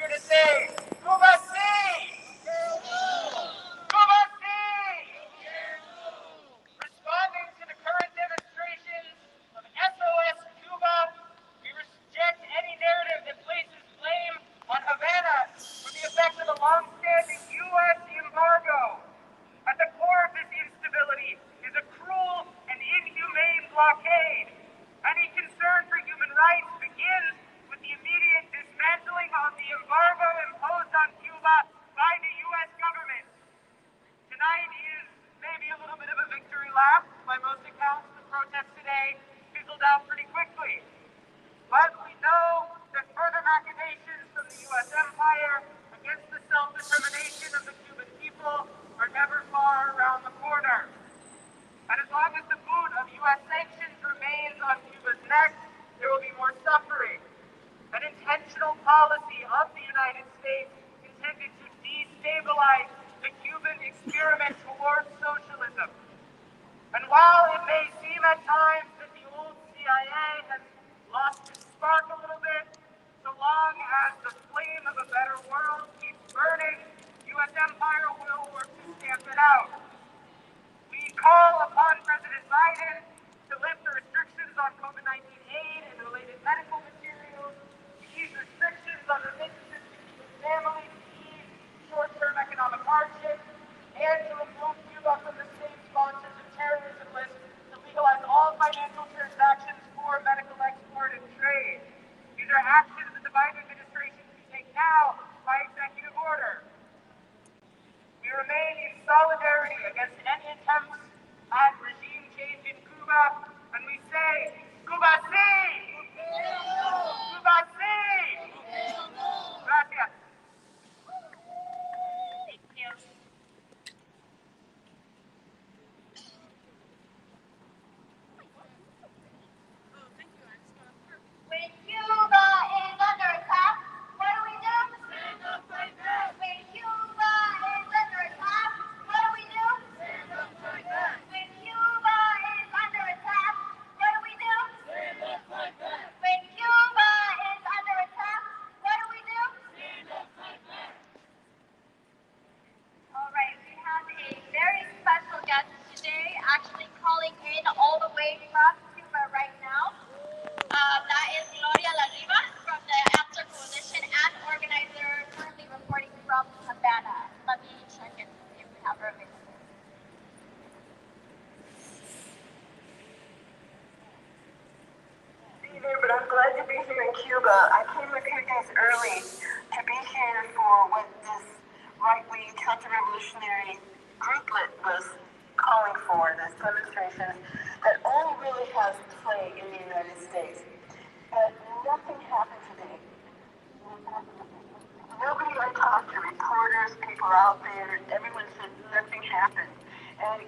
here to say, Cuba sí! Cuba sí! Responding to the current demonstrations of SOS Cuba, we reject any narrative that places blame on Havana for the effects of the long-standing U.S. embargo. At the core of this instability is a cruel and inhumane blockade. Any concern for human rights begins with the immediate dismantling of the embargo imposed on Cuba by the U.S. government. Tonight is maybe a little bit of a victory lap. By most accounts, the protest today fizzled out pretty quickly. But we know that further machinations from the U.S. empire against the self-determination of the Cuban people are never far around the corner. And as long as the boot of U.S. sanctions remains on Cuba's neck, there will be more suffering. An intentional policy of the United States intended to destabilize the Cuban experiment towards socialism. And while it may seem at times that the old CIA has lost its spark a little bit, so long as the flame of a better world keeps burning, U.S. empire will work to stamp it out. We call upon President Biden to lift the restrictions on COVID-19 aid and related medical materials, to ease restrictions on remittances to Cuban families, to ease short-term economic hardship, and to remove Cuba from the state sponsors of terrorism list, to legalize all financial transactions for medical export and trade. These are actions that the Biden administration can take now by executive order. We remain in solidarity against any attempts at regime change in Cuba, and we say, Cuba sí! Cuba sí! Gracias. Thank you. When Cuba is under attack, what do we do? Stand up like that. When Cuba is under attack, what do we do? Stand up like that. When Cuba is under attack, what do we do? Stand up like that. When Cuba is under attack, what do we do? Stand up like that. All right, we have a very special guest today, actually calling in all the way from Cuba right now. That is Gloria La Riva from the Answer Coalition and organizer, currently reporting from Havana. Let me check and see if we have her available. Be there, but I'm glad to be here in Cuba. I came a few days early to be here for what this right-wing counter-revolutionary grouplet was calling for, this demonstration that only really has play in the United States. But nothing happened today. Nobody I talked to, reporters, people out there, everyone said nothing happened. And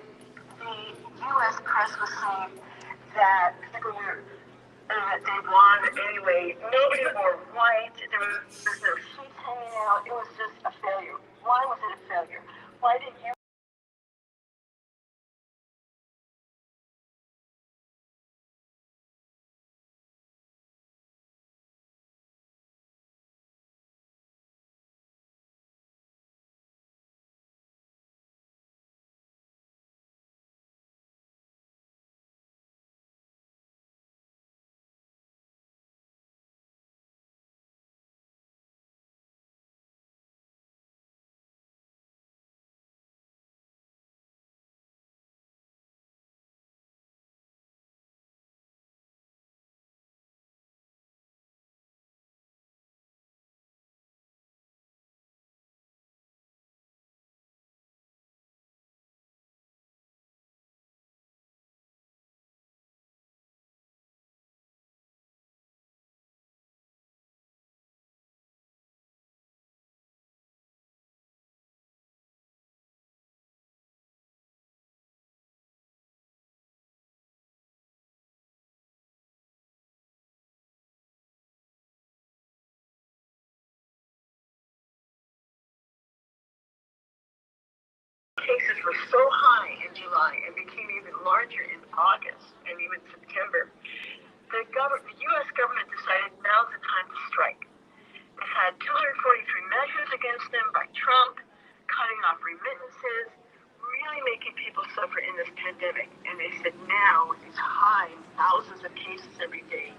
the U.S. press was saying that people were, that they won anyway. Nobody wore white. There was no sheets hanging out. It was just a failure. Why was it a failure? Why did you? Cases were so high in July and became even larger in August and even September. The U.S. government decided now's the time to strike. They've had 243 against them by Trump, cutting off remittances, really making people suffer in this pandemic. And they said now, with these high thousands of cases every day,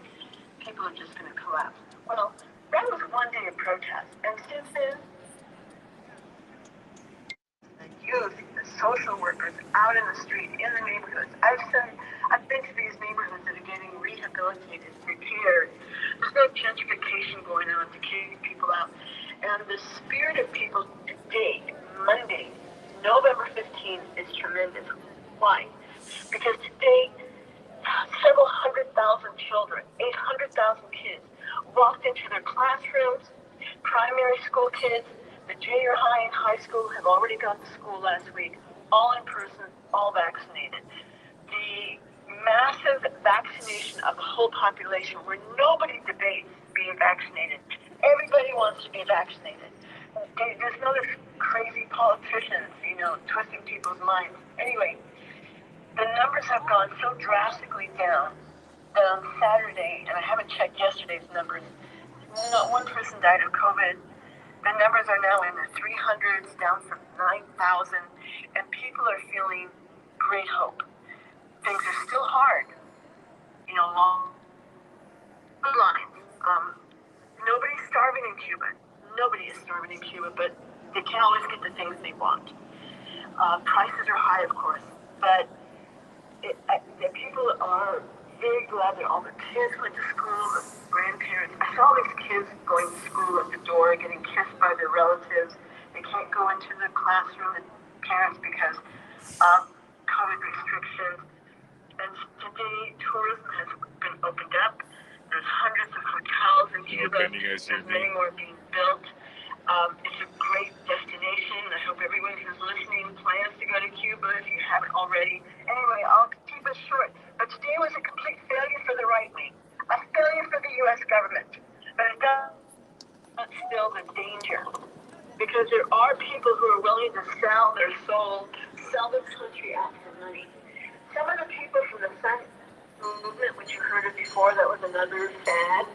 people are just going to collapse. Well, that was one day of protest. And since then, the youth, the social workers out in the street, in the neighborhoods. I've been to these neighborhoods that are getting rehabilitated, repaired. There's no gentrification going on to kick people out. And the spirit of people today, Monday, November 15th, is tremendous. Why? Because today, several 100,000 children, 800,000 kids, walked into their classrooms. Primary school kids, the junior high and high school have already gone to school last week, all in person, all vaccinated. The massive vaccination of the whole population, where nobody debates being vaccinated. Everybody wants to be vaccinated. There's no crazy politicians, twisting people's minds. Anyway, the numbers have gone so drastically down that on Saturday, and I haven't checked yesterday's numbers, not one person died of COVID. The numbers are now in the 300s, down from 9,000, and people are feeling great hope. Things are still hard, long lines. Nobody's starving in Cuba. Nobody is starving in Cuba, but they can't always get the things they want. Prices are high, of course, but the people are very glad that all the kids went to school, the grandparents. I saw these kids going to school at the door, getting kissed by their relatives. They can't go into the classroom, the parents, because of COVID restrictions. And today, tourism has been opened up. There's hundreds of hotels in Cuba. There's many more being built. It's a great destination. I hope everyone who's listening plans to go to Cuba if you haven't already. Anyway, I'll keep it short. But today was a complete failure for the right wing, a failure for the U.S. government. But it does still the danger, because there are people who are willing to sell their soul, sell their country out for money. Some of the people from the Sun movement, which you heard of before, that was another fad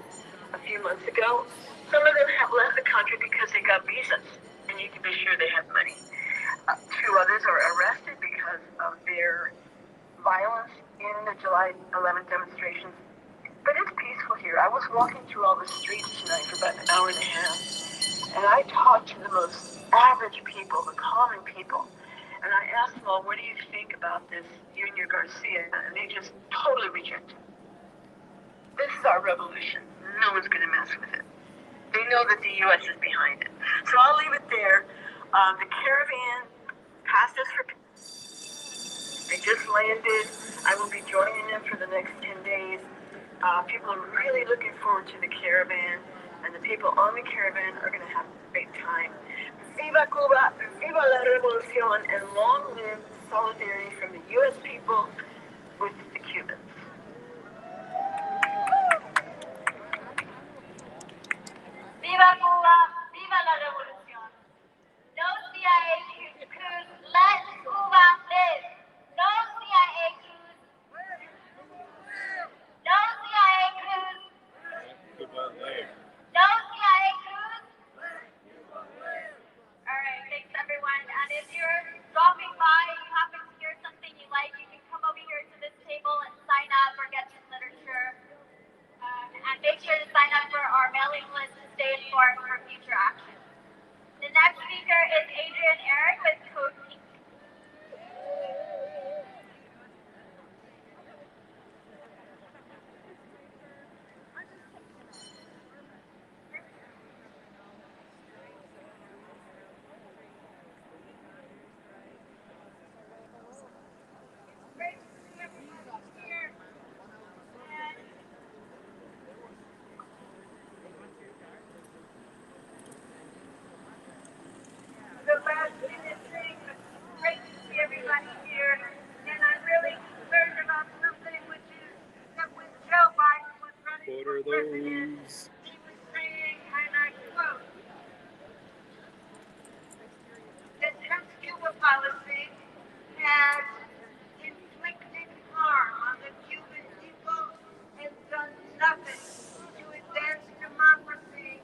a few months ago. Some of them have left the country because they got visas, and you can be sure they have money. Two others are arrested because of their violence in the July 11th demonstrations. But it's peaceful here. I was walking through all the streets tonight for about an hour and a half, and I talked to the most average people, the common people. And I asked them all, what do you think about this Junior Garcia? And they just totally reject it. This is our revolution. No one's going to mess with it. They know that the U.S. is behind it. So I'll leave it there. The caravan passed us for... They just landed. I will be joining them for the next 10 days. People are really looking forward to the caravan, and the people on the caravan are going to have a great time. Viva Cuba, viva la revolución, and long live solidarity from the U.S. people with the Cubans. Viva Cuba, viva la revolución. No CIA coups, let Cuba live. No CIA coups. No CIA coups. No CIA coups. All right, thanks everyone. And if you're dropping by and you happen to hear something you like, you can come over here to this table and sign up or get some literature. And make sure to sign up for our mailing list to stay informed for future action. The next speaker is Adrian Aaron with Code Pink. The last minute thing, it's great to see everybody here, and I'm really concerned about something, which is that when Joe Biden was running for president, he was saying, and I quote, the Trump's Cuba policy has inflicted harm on the Cuban people and done nothing to advance democracy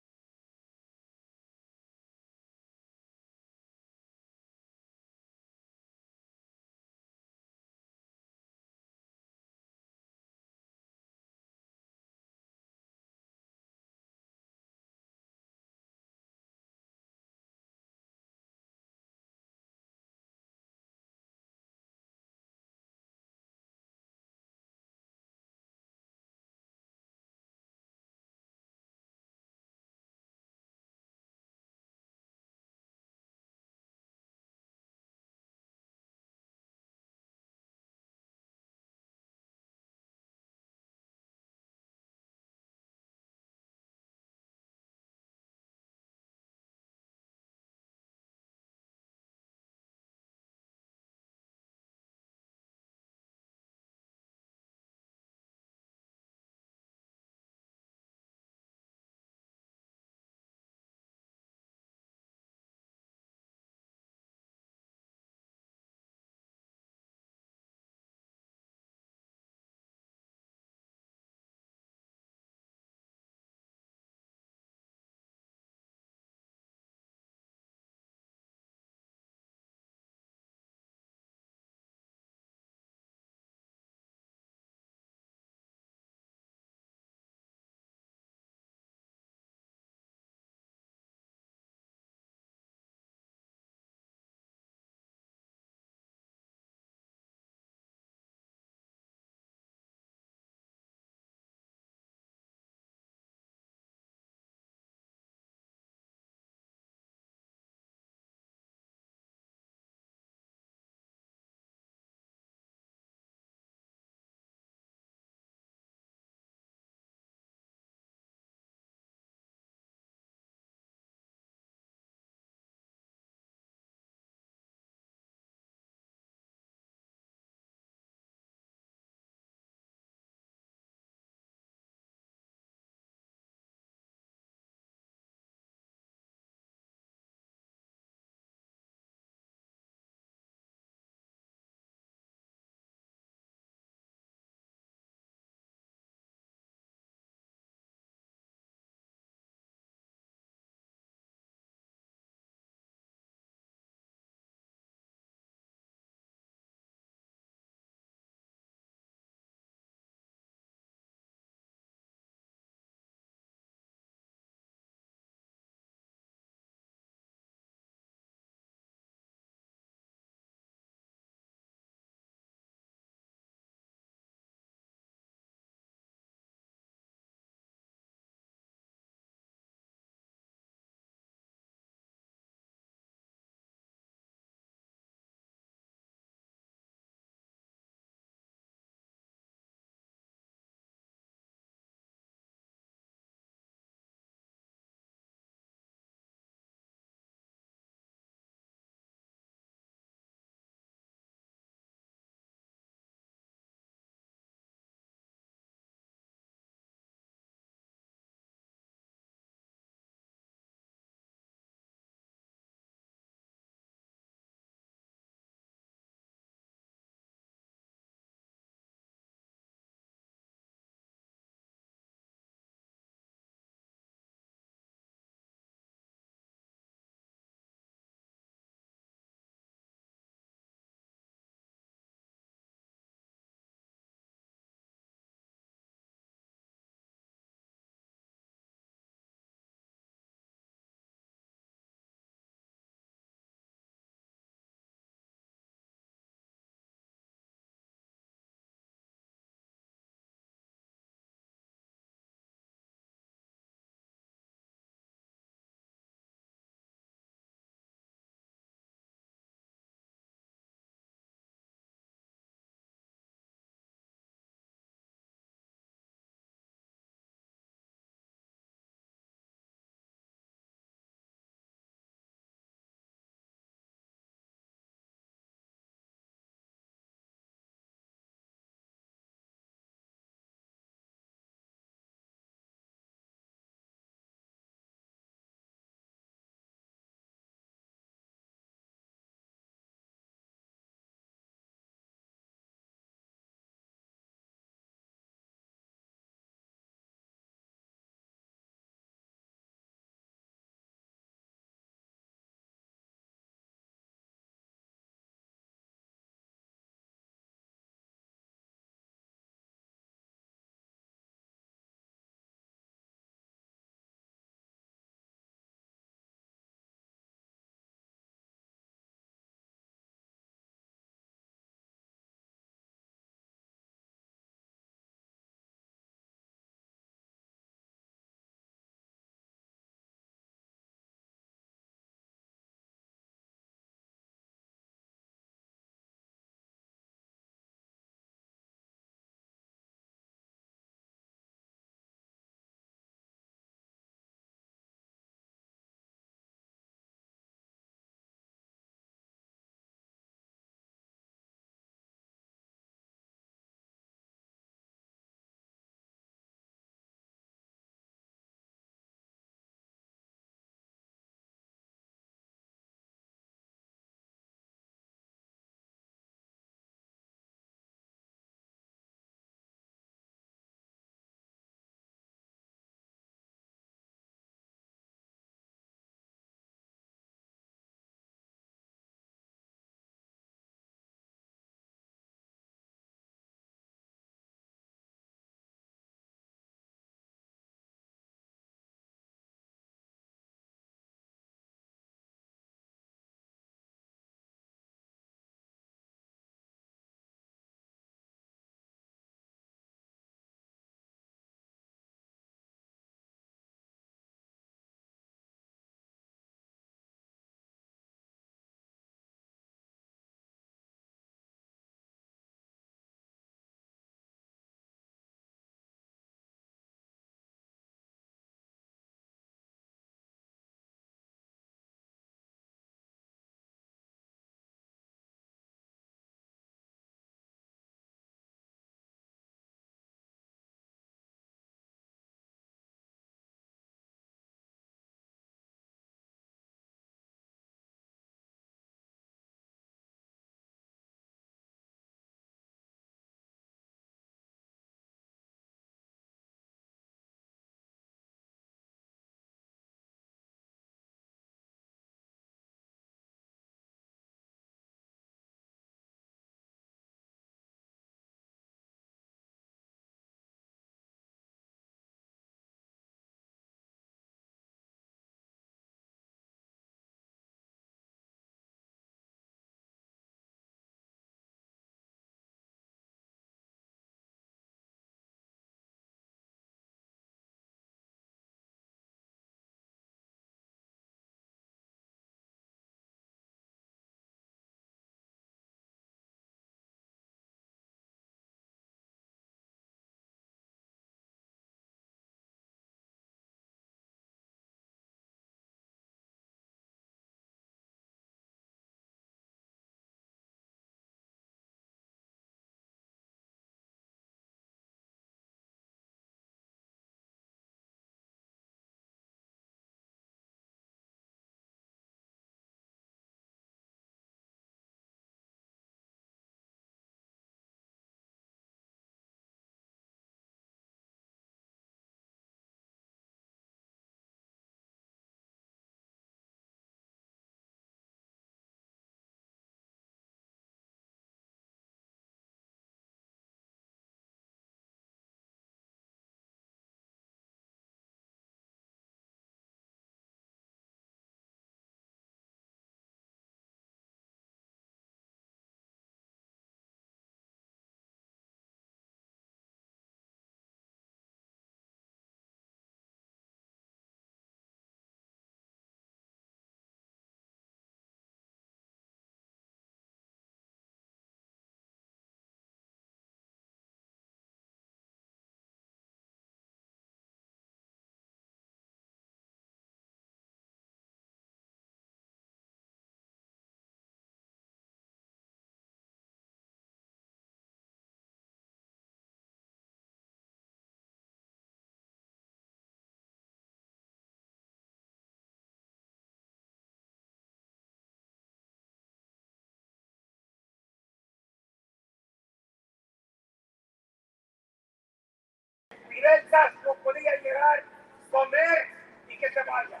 Fidel Castro podía llegar, comer y que se vaya.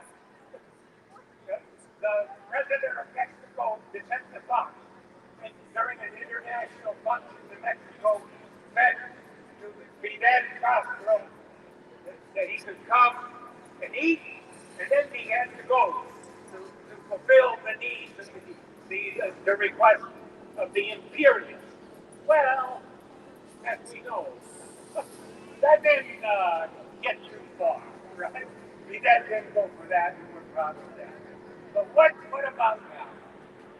The president of Mexico, Vicente Fox, during an international function in Mexico, said to Fidel Castro that he could come and eat, and then he had to go to fulfill the needs and the request of the imperialists. Well, as we know, that didn't get too far, right? Fidel didn't go for that, and we're proud of that. But what about now?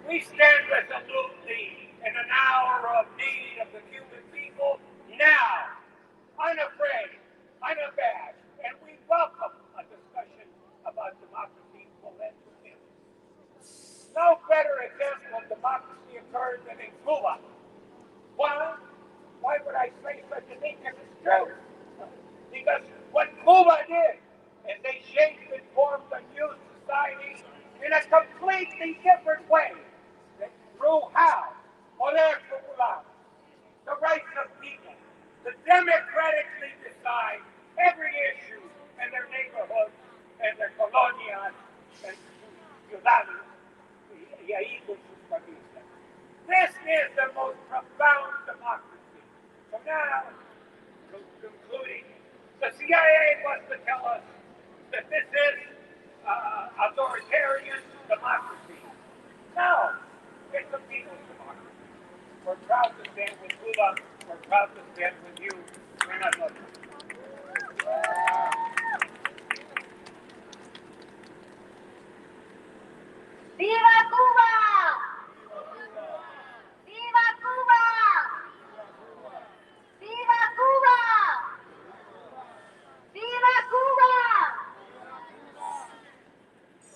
We stand resolutely in an hour of need of the Cuban people now, unafraid, unabashed, and we welcome a discussion about democracy politically. No better example of democracy occurs than in Cuba. Why? Why would I say such a thing? Because it's true. Because what Cuba did, and they shaped and formed a new society in a completely different way. Through how? Poder popular, the rights of people, to democratically decide every issue in their neighborhoods and their colonias and ciudades. Y ahí con sus familias. This is the most profound democracy. So now, concluding, the CIA wants to tell us that this is authoritarian democracy. No, it's a people's democracy. We're proud to stand with Cuba. We're proud to stand with you. We're not looking. ¡Viva Cuba! ¡Viva Cuba! ¡Viva Cuba! ¡Viva Cuba!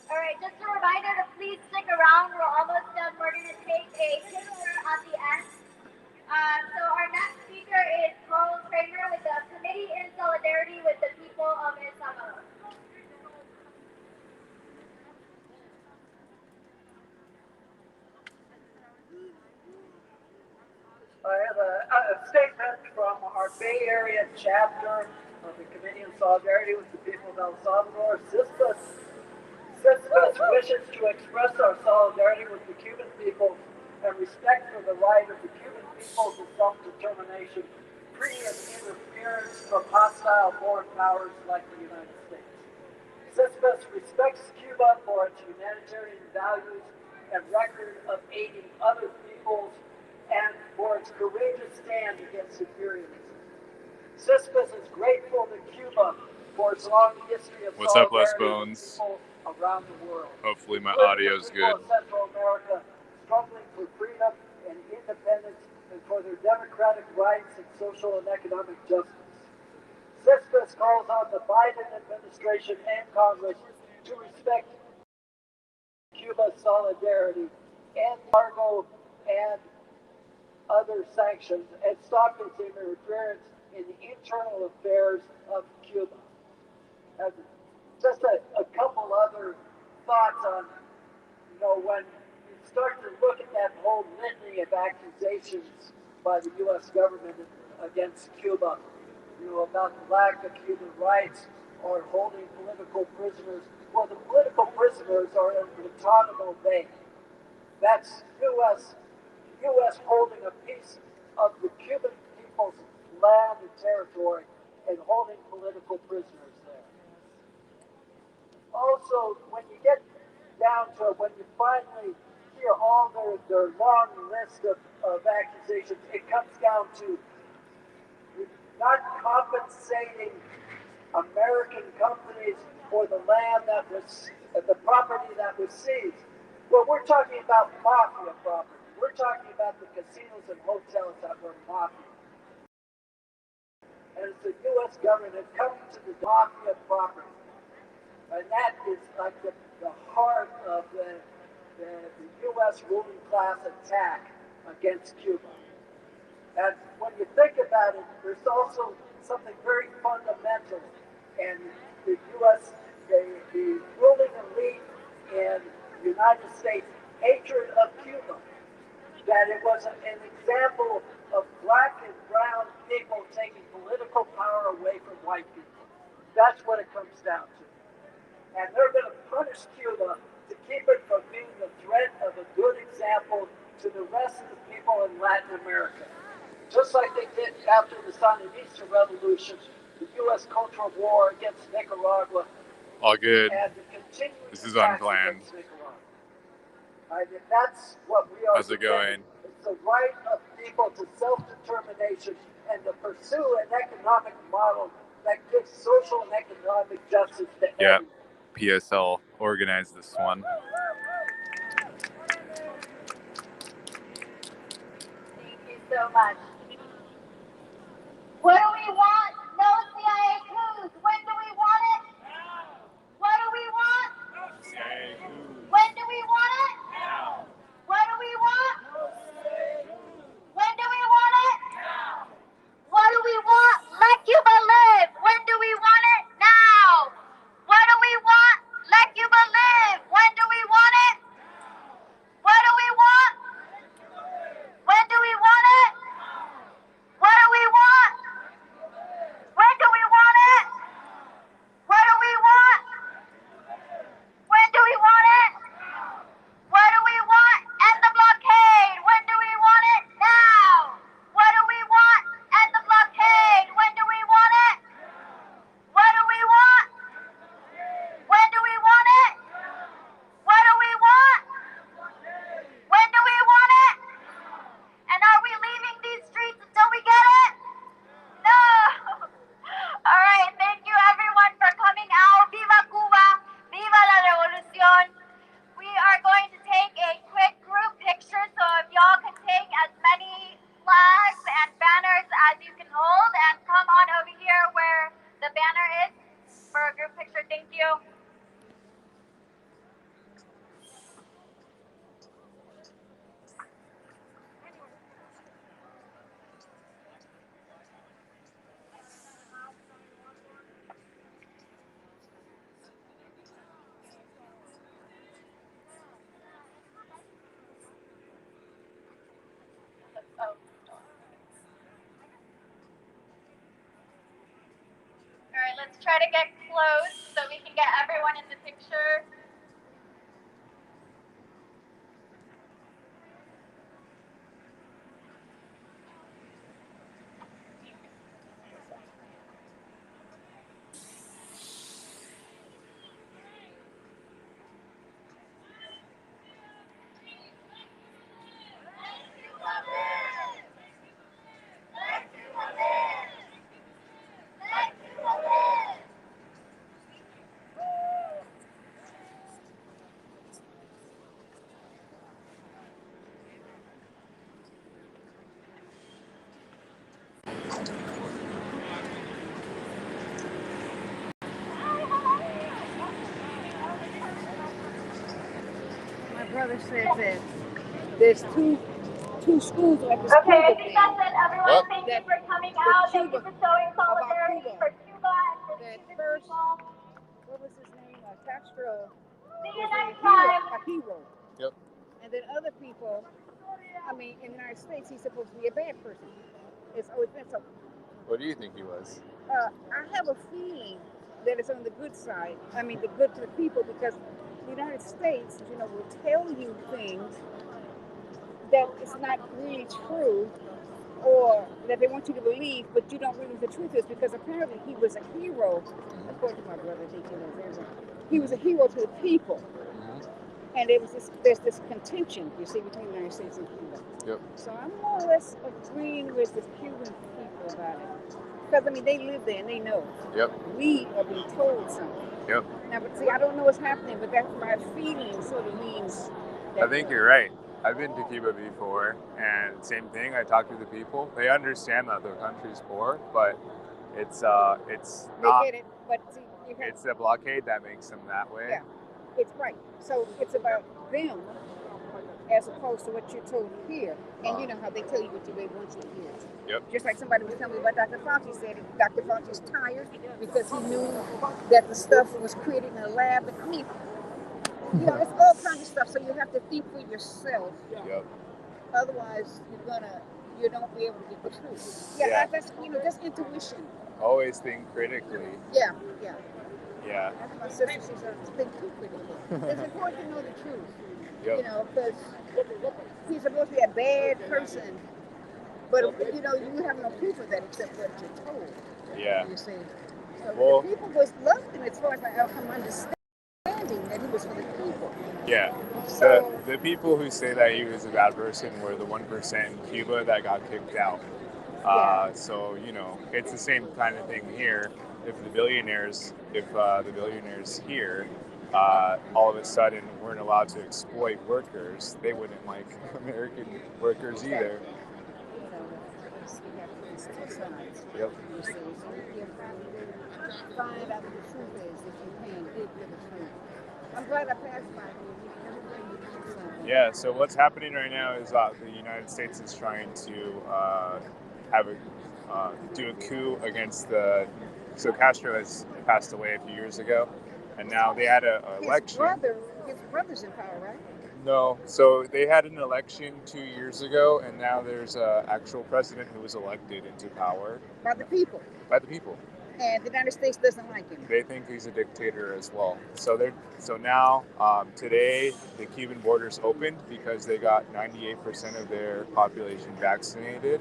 All right, just a reminder to please stick around. We're almost done. We're going to take a picture at the end. So our next speaker is Carl Kramer with the Committee in Solidarity with the People of El Salvador. I have a statement from our Bay Area chapter of the Committee in Solidarity with the People of El Salvador. CISPAS wishes to express our solidarity with the Cuban people and respect for the right of the Cuban people to self-determination, free of interference from hostile foreign powers like the United States. CISPAS respects Cuba for its humanitarian values and record of aiding other peoples and for its courageous stand against imperialism. CISPAS is grateful to Cuba for its long history of What's up, Les solidarity with Bones? people around the world. Hopefully my Including audio is the people good. of Central America struggling for freedom and independence and for their democratic rights and social and economic justice. CISPAS calls on the Biden administration and Congress to respect Cuba's solidarity and embargo and other sanctions and stop its interference in the internal affairs of Cuba. And just a couple other thoughts on, when you start to look at that whole litany of accusations by the U.S. government against Cuba, about the lack of human rights or holding political prisoners. Well, the political prisoners are in Guantanamo Bay. That's U.S. holding a piece of the Cuban people's land and territory and holding political prisoners there. Also, when you get down to it, when you finally hear all their long list of accusations, it comes down to not compensating American companies for the land that was, the property that was seized. Well, we're talking about mafia property. We're talking about the casinos and hotels that were mafia. And it's the U.S. government coming to the mafia property. And that is like the heart of the U.S. ruling class attack against Cuba. And when you think about it, there's also something very fundamental in the U.S., the ruling elite in the United States hatred of Cuba. that it was an example of black and brown people taking political power away from white people. That's what it comes down to. And they're going to punish Cuba to keep it from being the threat of a good example to the rest of the people in Latin America. Just like they did after the Sandinista Revolution, the U.S. Cultural War against Nicaragua. All good. And the continuing This is attacks unplanned. against Nicaragua. I mean, that's what we are. How's it going? It's the right of people to self-determination and to pursue an economic model that gives social and economic justice to everyone. PSL organized this one. Thank you so much. What do we want? No CIA coups. When do we want it? Now. What do we want? No CIA coups. When do we want it? Now. What do we want? No CIA coups. When do we want it? Now. What do we want? Let Cuba live. When do we want it? Now. What do we want? Let Cuba live. When do we want it? What do we want? When do we want it? What do we want? When do we want it? What do we want? When do we want it? What do we want? End the blockade. When do we want it? Now. What do we want? End the blockade. When do we want it? What do we want? When do we want it? What do we want? When do we want it? And are we leaving these streets until we get it? No. All right. Thank you, everyone, for coming out. Viva Cuba. Viva la revolución. We are going to take a quick group picture. So if y'all can take as many flags and banners as you can hold and come on over here where the banner is for a group picture. Thank you. All right, let's try to get close so we can get everyone in the picture. My brother says that there's two schools like this. Okay, I think that's it, everyone. What? Thank you for coming out. Thank you for showing solidarity Cuba. for Cuba and for the That Cuban first, people. what was his name? Castro See you was next a time. hero. Yep. And then other people, I mean, in the United States, he's supposed to be a bad person. It's always been so. What do you think he was? I have a feeling that it's on the good side. I mean, the good to the people, because the United States, will tell you things that it's not really true, or that they want you to believe, but you don't really know the truth is, because apparently he was a hero, according to my brother, I think he was a hero to the people. And there's this contention, you see, between the United States and Cuba. Yep. So I'm more or less agreeing with the Cuban people about it. Because, I mean, they live there and they know. Yep. We are being told something. Yep. Now, but see, I don't know what's happening, but that's my feeling sort of leans that I think you're right. I've been to Cuba before, and same thing. I talk to the people. They understand that their country's poor, but it's not. They get it, but see, It's the blockade that makes them that way. Yeah, it's right. So it's about them as opposed to what you're told here. And you know how they tell you what they want you to hear. Yep. Just like somebody was telling me about Dr. Fauci said Dr. Fauci was tired because he knew that the stuff was created in a lab. I mean, it's all kinds of stuff. So you have to think for yourself. Yep. Otherwise, you don't be able to get the truth. Yeah, Yeah. that's that's intuition. Always think critically. Yeah, yeah. Yeah. That's my sister. She said, think too critically. It's important to know the truth. Yep. Because he's supposed to be a bad person, but you have no proof of that except what you're told. Yeah. You see. So Well, the people was loved him as far as I'm understanding that he was for the people. yeah. So The people who say that he was a bad person were the 1% in Cuba that got kicked out. yeah. So it's the same kind of thing here. If the billionaires here all of a sudden weren't allowed to exploit workers, they wouldn't like American workers either. Yep. You see, so you find out what the truth is if you're paying good for the truth. I'm glad I passed by here. Yeah. So what's happening right now is the United States is trying to do a coup against the. So Castro has passed away a few years ago, and now they had an election. His brother's in power, right? No, so they had an election 2 years ago, and now there's an actual president who was elected into power by the people. By the people. And the United States doesn't like him. They think he's a dictator as well. So now today the Cuban borders opened because they got 98% of their population vaccinated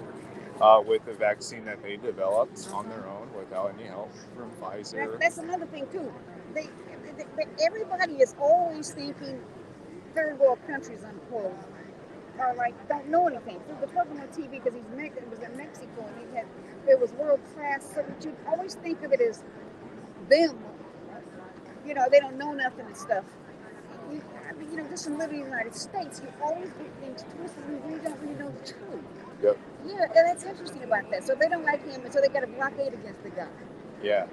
with the vaccine that they developed on their own without any help from Pfizer. That's another thing too. Everybody is always thinking third world countries, unquote, are like don't know anything. So the program on TV because it was in Mexico and it was world class. So that you always think of it as them. They don't know nothing and stuff. Just in living in the United States, you always get things twisted and you don't really know the truth. Yep. Yeah, and that's interesting about that. So they don't like him, and so they got a blockade against the guy. Yeah.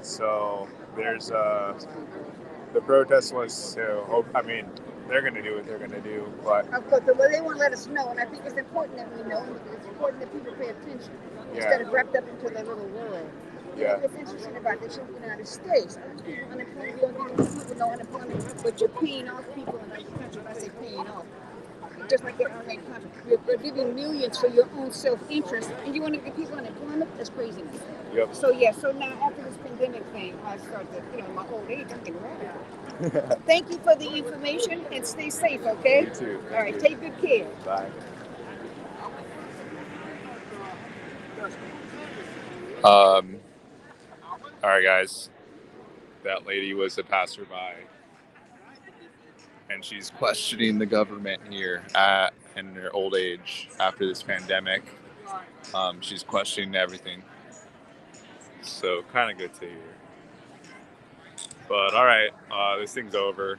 So there's the protest was they're going to do what they're going to do, but of course, well, they won't let us know, and I think it's important that we know. It's important that people pay attention instead of wrapped up into their little world. Yeah. What's interesting about this in the United States, unemployment, you don't get people no unemployment, but you're paying off people in other countries. When I say paying off, just like in our main country, you're giving millions for your own self-interest, and you want to give people unemployment? That's craziness. Yep. So now after this pandemic thing, I started, my old age, I'm getting ready. Thank you for the information and stay safe, okay? You too. All right, take good care. Bye. All right, guys. That lady was a passerby, and she's questioning the government here in her old age after this pandemic. She's questioning everything. So kind of good to hear. But all right, this thing's over.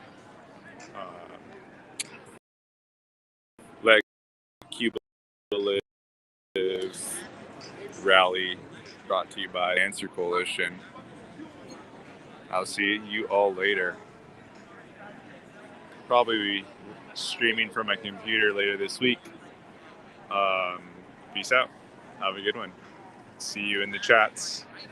Let Cuba live rally brought to you by Answer Coalition. I'll see you all later. Probably be streaming from my computer later this week. Peace out. Have a good one. See you in the chats.